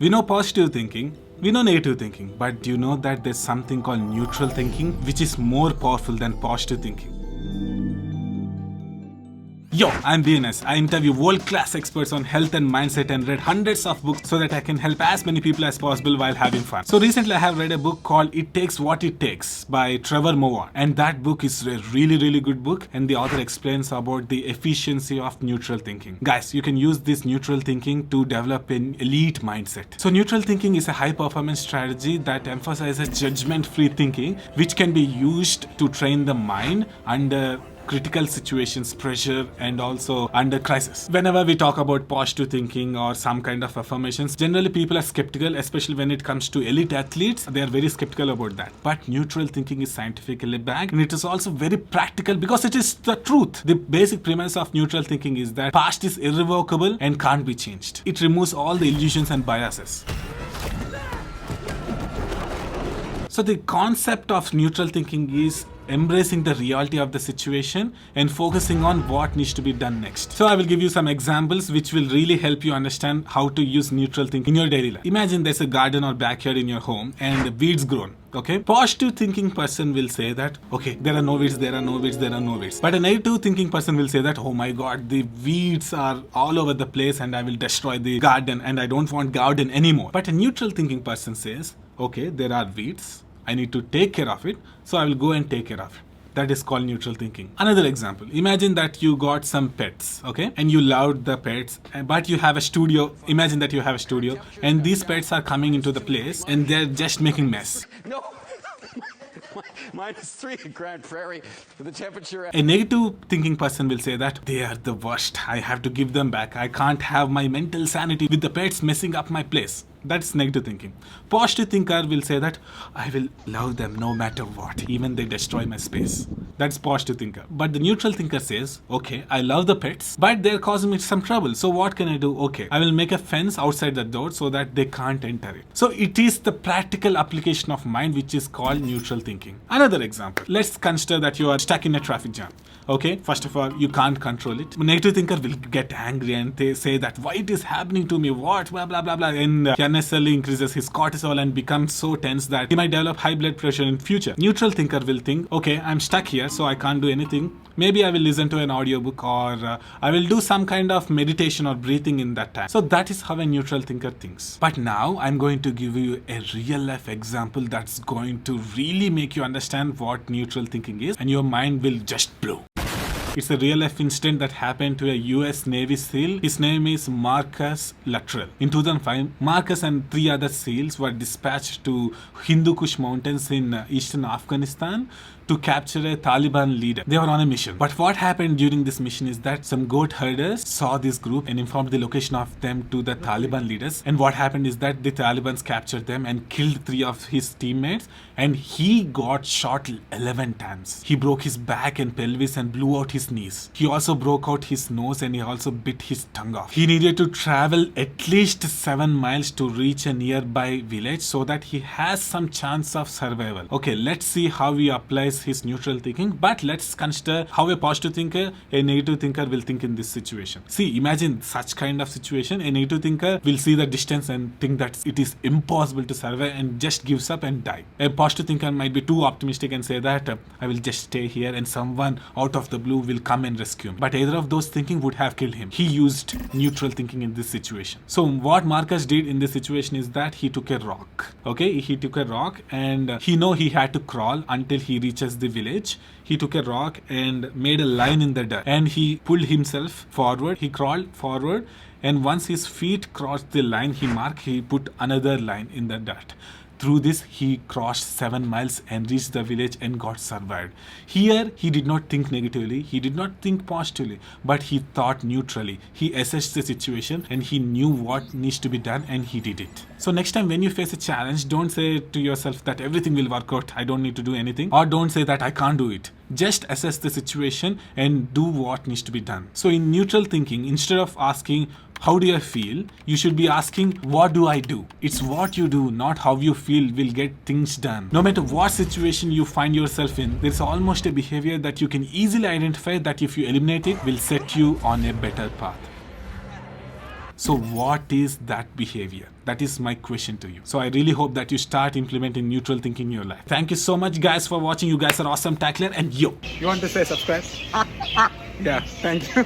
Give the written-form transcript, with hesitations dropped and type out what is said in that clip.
We know positive thinking, we know negative thinking, but do you know that there's something called neutral thinking, which is more powerful than positive thinking? Yo, I'm BNS. I interview world-class experts on health and mindset and read hundreds of books so that I can help as many people as possible while having fun. So recently I have read a book called It Takes What It Takes by Trevor Moawad. And that book is a really good book, and the author explains about the efficiency of neutral thinking. Guys, you can use this neutral thinking to develop an elite mindset. So neutral thinking is a high-performance strategy that emphasizes judgment-free thinking, which can be used to train the mind under critical situations, pressure, and also under crisis. Whenever we talk about positive thinking or some kind of affirmations, generally people are skeptical, especially when it comes to elite athletes. They are very skeptical about that. But neutral thinking is scientifically backed, and it is also very practical because it is the truth. The basic premise of neutral thinking is that past is irrevocable and can't be changed. It removes all the illusions and biases. So the concept of neutral thinking is embracing the reality of the situation and focusing on what needs to be done next. So I will give you some examples which will really help you understand how to use neutral thinking in your daily life. Imagine there's a garden or backyard in your home and weeds grown. Okay, positive thinking person will say that, okay, there are no weeds, there are no weeds, there are no weeds. But a negative thinking person will say that, oh my god, the weeds are all over the place and I will destroy the garden and I don't want garden anymore. But a neutral thinking person says, okay, there are weeds, I need to take care of it, so I will go and take care of it. That is called neutral thinking. Another example, imagine that you got some pets, okay, and you loved the pets, but you have a studio. Imagine that you have a studio and these pets are coming into the place and they're just making mess. No. -3 in Grand Prairie with the temperature. A negative thinking person will say that they are the worst. I have to give them back. I can't have my mental sanity with the pets messing up my place. That's negative thinking. Positive thinker will say that I will love them no matter what, even they destroy my space. That's positive thinker. But the neutral thinker says, okay, I love the pets, but they're causing me some trouble. So what can I do? Okay, I will make a fence outside the door so that they can't enter it. So it is the practical application of mind which is called neutral thinking. Another example, let's consider that you are stuck in a traffic jam. Okay, first of all, you can't control it. Negative thinker will get angry and they say that why it is happening to me, what, blah, blah, blah, blah. And he unnecessarily increases his cortisol and becomes so tense that he might develop high blood pressure in future. Neutral thinker will think, okay, I'm stuck here, so I can't do anything. Maybe I will listen to an audiobook or I will do some kind of meditation or breathing in that time. So that is how a neutral thinker thinks. But now I'm going to give you a real life example that's going to really make you understand what neutral thinking is and your mind will just blow. It's a real life incident that happened to a US Navy SEAL. His name is Marcus Luttrell. In 2005, Marcus and 3 other SEALs were dispatched to Hindu Kush mountains in eastern Afghanistan to capture a Taliban leader. They were on a mission. But what happened during this mission is that some goat herders saw this group and informed the location of them to the Taliban leaders. And what happened is that the Taliban captured them and killed 3 of his teammates, and he got shot 11 times. He broke his back and pelvis and blew out his knees. He also broke out his nose and he also bit his tongue off. He needed to travel at least 7 miles to reach a nearby village so that he has some chance of survival. Okay, let's see how he applies his neutral thinking, but let's consider how a positive thinker, a negative thinker will think in this situation. See, imagine such kind of situation. A negative thinker will see the distance and think that it is impossible to survive and just gives up and die. A positive thinker might be too optimistic and say that I will just stay here and someone out of the blue will come and rescue me. But either of those thinking would have killed him. He used neutral thinking in this situation. So what Marcus did in this situation is that he took a rock. Okay, he took a rock and he had to crawl until he reaches the village. He took a rock and made a line in the dirt and he pulled himself forward. He crawled forward, and once his feet crossed the line he put another line in the dirt. Through this, he crossed 7 miles and reached the village and got survived. Here, he did not think negatively, he did not think positively, but he thought neutrally. He assessed the situation and he knew what needs to be done and he did it. So next time when you face a challenge, don't say to yourself that everything will work out, I don't need to do anything, or don't say that I can't do it. Just assess the situation and do what needs to be done. So in neutral thinking, instead of asking, how do I feel? You should be asking, what do I do? It's what you do, not how you feel, will get things done. No matter what situation you find yourself in, there's almost a behavior that you can easily identify that if you eliminate it, will set you on a better path. So what is that behavior? That is my question to you. So I really hope that you start implementing neutral thinking in your life. Thank you so much, guys, for watching. You guys are awesome tackler, and yo. You want to say subscribe? Yeah, thank you.